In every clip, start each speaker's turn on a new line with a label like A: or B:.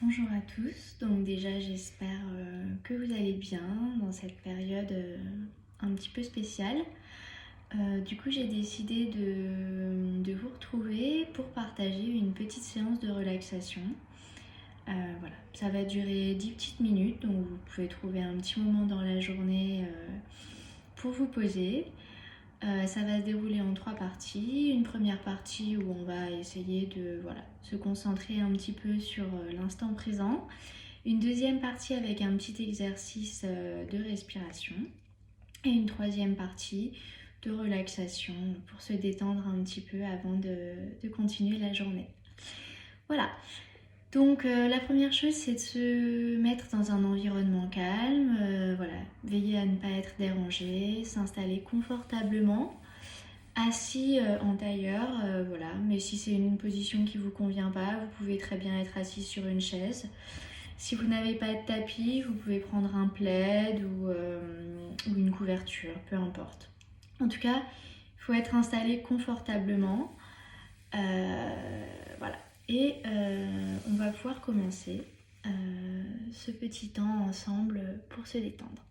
A: Bonjour à tous, donc déjà j'espère que vous allez bien dans cette période un petit peu spéciale. Du coup j'ai décidé de vous retrouver pour partager une petite séance de relaxation. Voilà, ça va durer 10 petites minutes, donc vous pouvez trouver un petit moment dans la journée pour vous poser. Ça va se dérouler en 3 parties. Une première partie où on va essayer de se concentrer un petit peu sur l'instant présent. Une deuxième partie avec un petit exercice de respiration. Et une troisième partie de relaxation pour se détendre un petit peu avant de continuer la journée. Voilà. Donc la première chose, c'est de se mettre dans un environnement calme, veiller à ne pas être dérangé, s'installer confortablement, assis en tailleur, mais si c'est une position qui ne vous convient pas, vous pouvez très bien être assis sur une chaise. Si vous n'avez pas de tapis, vous pouvez prendre un plaid ou une couverture, peu importe. En tout cas, il faut être installé confortablement. Voilà. Et on va pouvoir commencer ce petit temps ensemble pour se détendre.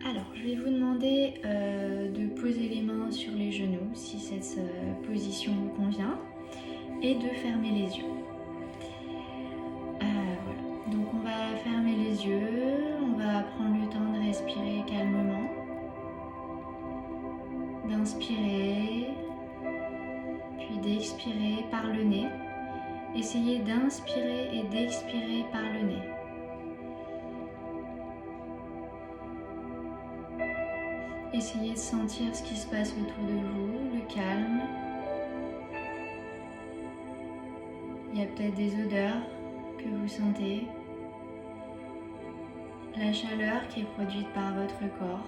A: Alors, je vais vous demander de poser les mains sur les genoux si cette position vous convient et de fermer les yeux. Voilà. Donc, on va fermer les yeux, on va prendre le temps de respirer calmement, d'inspirer, puis d'expirer par le nez. Essayez d'inspirer et d'expirer par le nez. Essayez de sentir ce qui se passe autour de vous, le calme. Il y a peut-être des odeurs que vous sentez, la chaleur qui est produite par votre corps.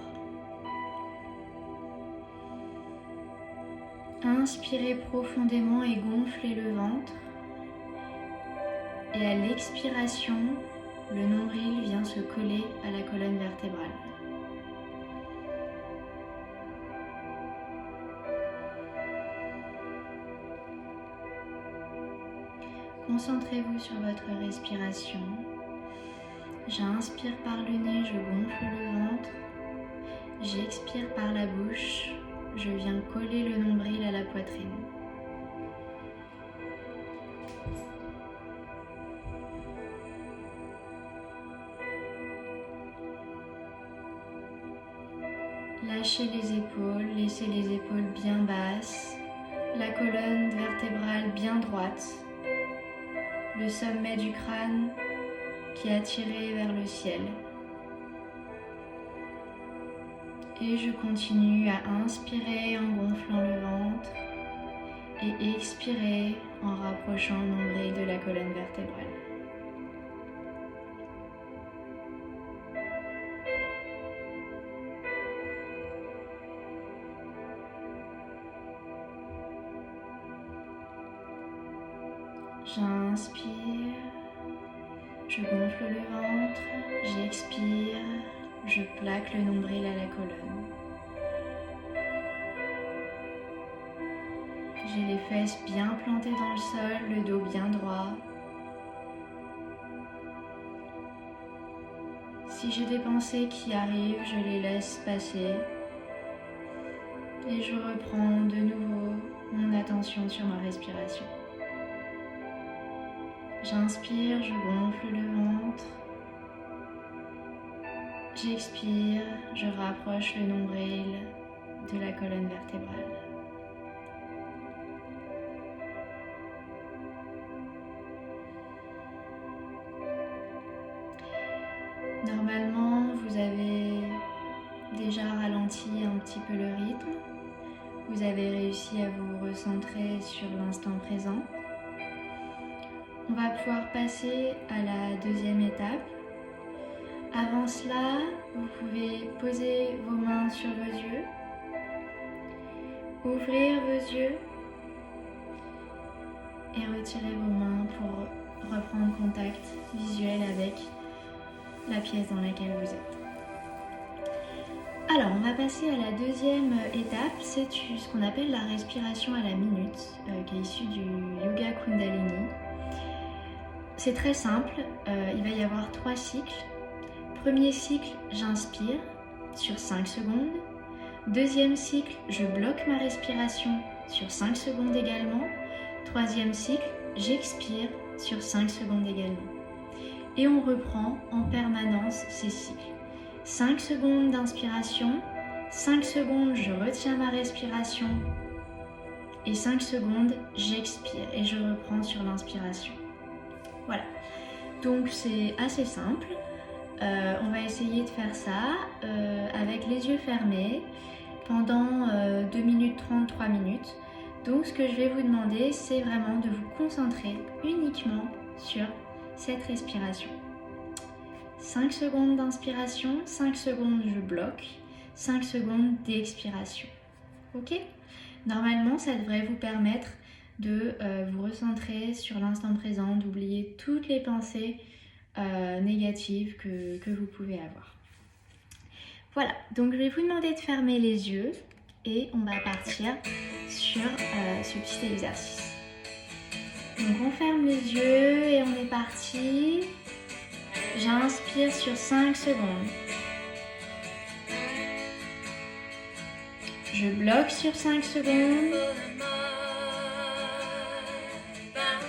A: Inspirez profondément et gonflez le ventre. Et à l'expiration, le nombril vient se coller à la colonne vertébrale. Concentrez-vous sur votre respiration. J'inspire par le nez, je gonfle le ventre. J'expire par la bouche, je viens coller le nombril à la poitrine. Lâchez les épaules, laissez les épaules bien basses, la colonne vertébrale bien droite, le sommet du crâne qui est attiré vers le ciel. Et je continue à inspirer en gonflant le ventre et expirer en rapprochant le nombril de la colonne vertébrale. J'inspire, je gonfle le ventre, j'expire, je plaque le nombril à la colonne. J'ai les fesses bien plantées dans le sol, le dos bien droit. Si j'ai des pensées qui arrivent, je les laisse passer. Et je reprends de nouveau mon attention sur ma respiration. J'inspire, je gonfle le ventre. J'expire, je rapproche le nombril de la colonne vertébrale. Normalement, vous avez déjà ralenti un petit peu le rythme. Vous avez réussi à vous recentrer sur l'instant présent. On va pouvoir passer à la deuxième étape. Avant cela, vous pouvez poser vos mains sur vos yeux, ouvrir vos yeux et retirer vos mains pour reprendre contact visuel avec la pièce dans laquelle vous êtes. Alors, on va passer à la deuxième étape, c'est ce qu'on appelle la respiration à la minute, qui est issue du yoga Kundalini. C'est très simple, il va y avoir 3 cycles. Premier cycle, j'inspire sur 5 secondes. Deuxième cycle, je bloque ma respiration sur 5 secondes également. Troisième cycle, j'expire sur 5 secondes également. Et on reprend en permanence ces cycles. 5 secondes d'inspiration, 5 secondes je retiens ma respiration et 5 secondes j'expire et je reprends sur l'inspiration. Voilà, donc c'est assez simple. On va essayer de faire ça avec les yeux fermés pendant 2 minutes 30, 3 minutes. Donc ce que je vais vous demander, c'est vraiment de vous concentrer uniquement sur cette respiration. 5 secondes d'inspiration, 5 secondes je bloque, 5 secondes d'expiration. Ok ? Normalement, ça devrait vous permettre de vous recentrer sur l'instant présent, d'oublier toutes les pensées négatives que vous pouvez avoir. Voilà, donc je vais vous demander de fermer les yeux et on va partir sur ce petit exercice. Donc on ferme les yeux et on est parti. J'inspire sur 5 secondes. Je bloque sur 5 secondes.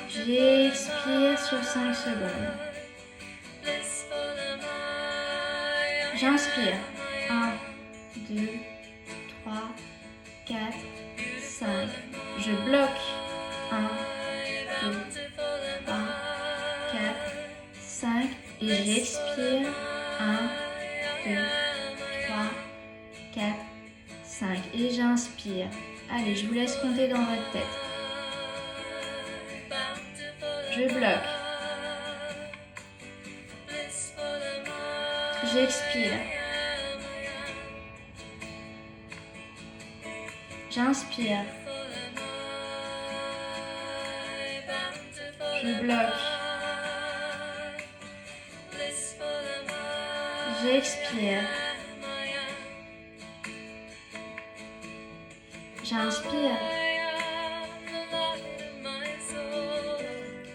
A: J'expire sur 5 secondes. J'inspire. 1, 2, 3, 4, 5. Je bloque. 1, 2, 3, 4, 5. Et j'expire. 1, 2, 3, 4, 5. Et j'inspire. Allez, je vous laisse compter dans votre tête. Je bloque. J'expire. J'inspire. Je bloque. J'expire. J'inspire.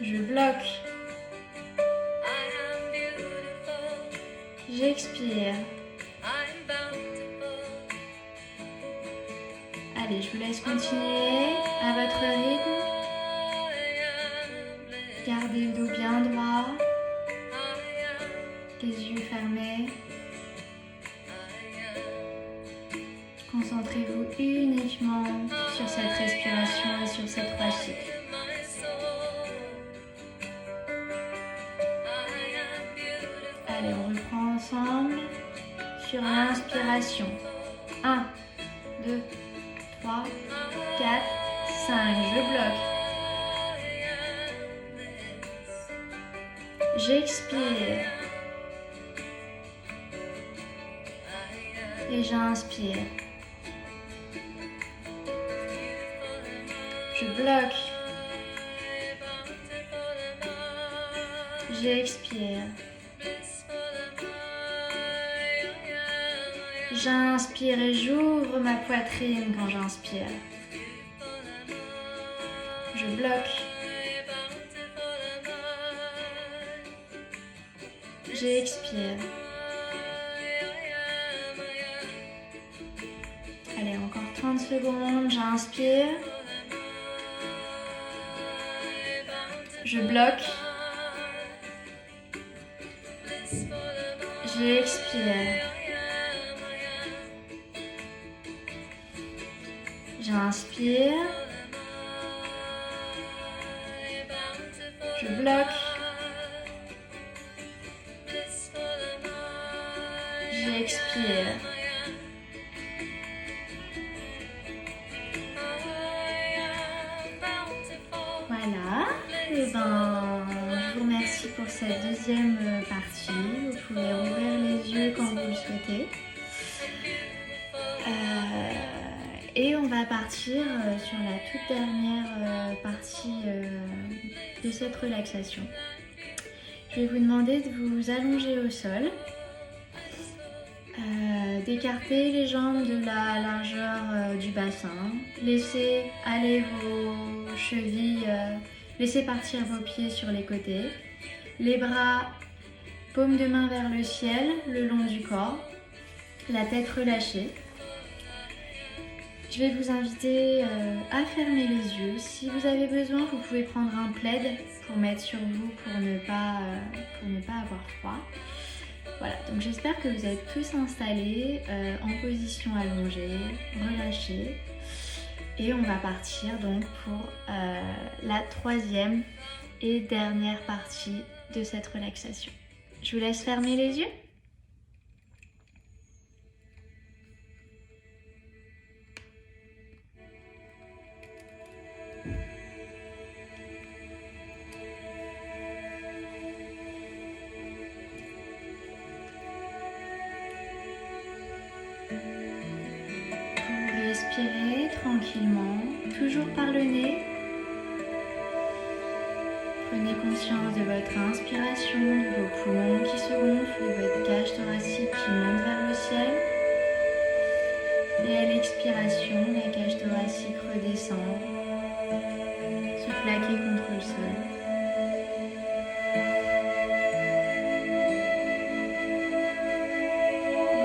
A: Je bloque. J'expire. Allez, je vous laisse continuer à votre rythme. Gardez le dos bien droit. Les yeux fermés. Concentrez-vous uniquement sur cette respiration et sur ces 3 cycles. Allez, on reprend ensemble sur l'inspiration. 1, 2, 3, 4, 5. Je bloque. J'expire. Et j'inspire. Je bloque. J'expire. J'inspire et j'ouvre ma poitrine quand j'inspire. Je bloque. J'expire. Allez, encore 30 secondes. J'inspire. Je bloque. J'expire. J'inspire. Je bloque. J'expire. Voilà. Et je vous remercie pour cette deuxième partie. Vous pouvez ouvrir les yeux quand vous le souhaitez. Et on va partir sur la toute dernière partie de cette relaxation. Je vais vous demander de vous allonger au sol. d'écarter les jambes de la largeur du bassin. Laissez aller vos chevilles, laissez partir vos pieds sur les côtés. Les bras, paume de main vers le ciel, le long du corps. La tête relâchée. Je vais vous inviter à fermer les yeux. Si vous avez besoin, vous pouvez prendre un plaid pour mettre sur vous pour ne pas avoir froid. Voilà, donc j'espère que vous êtes tous installés en position allongée, relâchés. Et on va partir donc pour la troisième et dernière partie de cette relaxation. Je vous laisse fermer les yeux. Respirez tranquillement, toujours par le nez. Prenez conscience de votre inspiration, de vos poumons qui se gonflent, de votre cage thoracique qui monte vers le ciel. Et à l'expiration, la cage thoracique redescend, se plaquer contre le sol.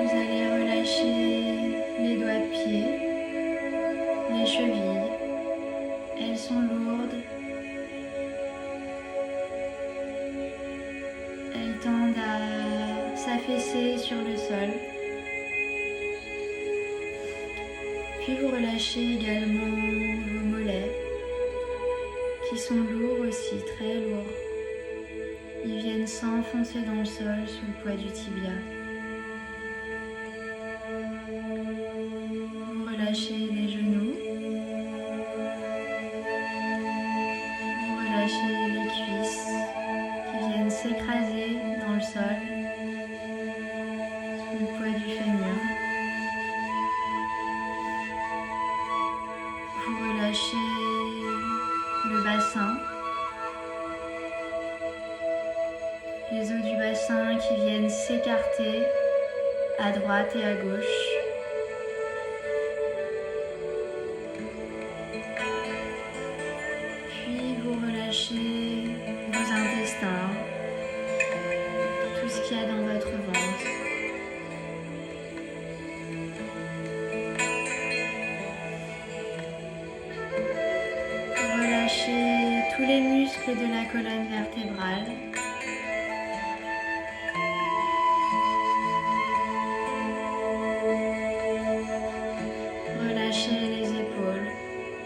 A: Vous allez relâcher les doigts de pied, les chevilles. Elles sont lourdes. Elles tendent à s'affaisser sur le sol. Puis vous relâchez également vos mollets qui sont lourds aussi, très lourds. Ils viennent s'enfoncer dans le sol sous le poids du tibia. Vous relâchez les genoux. Vous relâchez les cuisses qui viennent s'écraser dans le sol sous le poids du fémur. Vous relâchez le bassin, les os du bassin qui viennent s'écarter à droite et à gauche. Puis vous relâchez vos intestins, tout ce qu'il y a dans votre ventre. Relâchez tous les muscles de la colonne vertébrale. Relâchez les épaules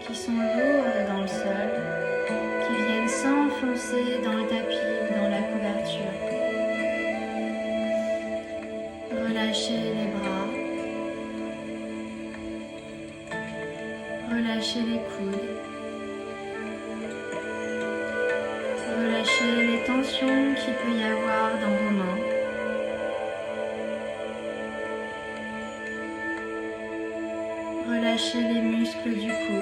A: qui sont lourdes dans le sol, qui viennent s'enfoncer dans le tapis ou dans la couverture. Relâchez les bras. Relâchez les coudes. Relâchez les tensions qu'il peut y avoir dans vos mains. Relâchez les muscles du cou.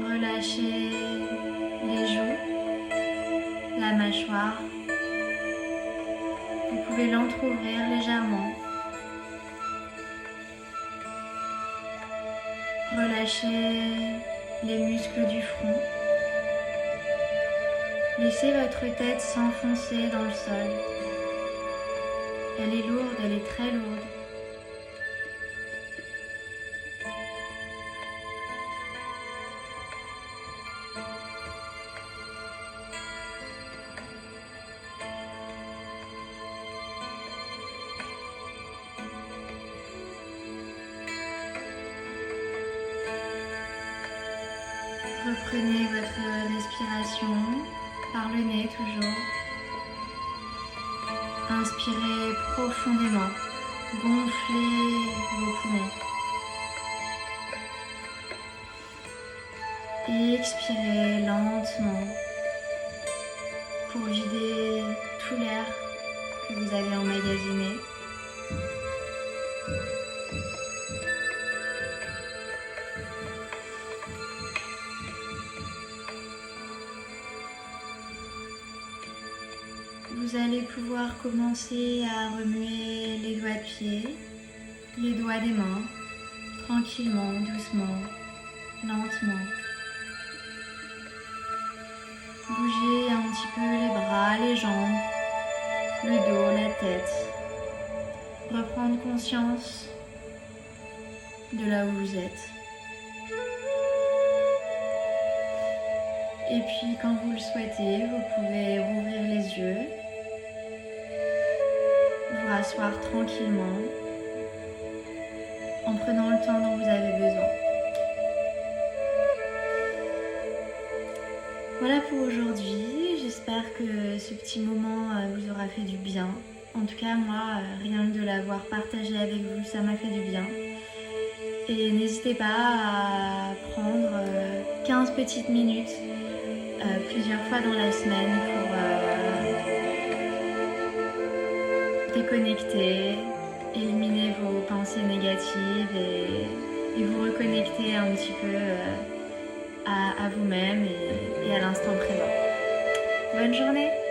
A: Relâchez les joues, la mâchoire. Vous pouvez l'entrouvrir légèrement. Relâchez les muscles du front. Laissez votre tête s'enfoncer dans le sol. Elle est lourde, elle est très lourde. Reprenez votre respiration par le nez toujours. Inspirez profondément, gonflez vos poumons. Et expirez lentement pour vider tout l'air que vous avez emmagasiné. Vous Vous allez pouvoir commencer à remuer les doigts de pied, les doigts des mains, tranquillement, doucement, lentement. Bougez un petit peu les bras, les jambes, le dos, la tête. Reprendre conscience de là où vous êtes. Et puis quand vous le souhaitez, vous pouvez rouvrir les yeux, vous rasseoir tranquillement en prenant le temps dont vous avez besoin. Voilà pour aujourd'hui, j'espère que ce petit moment vous aura fait du bien. En tout cas moi, rien que de l'avoir partagé avec vous, ça m'a fait du bien. Et n'hésitez pas à prendre 15 petites minutes plusieurs fois dans la semaine pour déconnecter, éliminer vos pensées négatives et vous reconnecter un petit peu à vous-même et à l'instant présent. Bonne journée!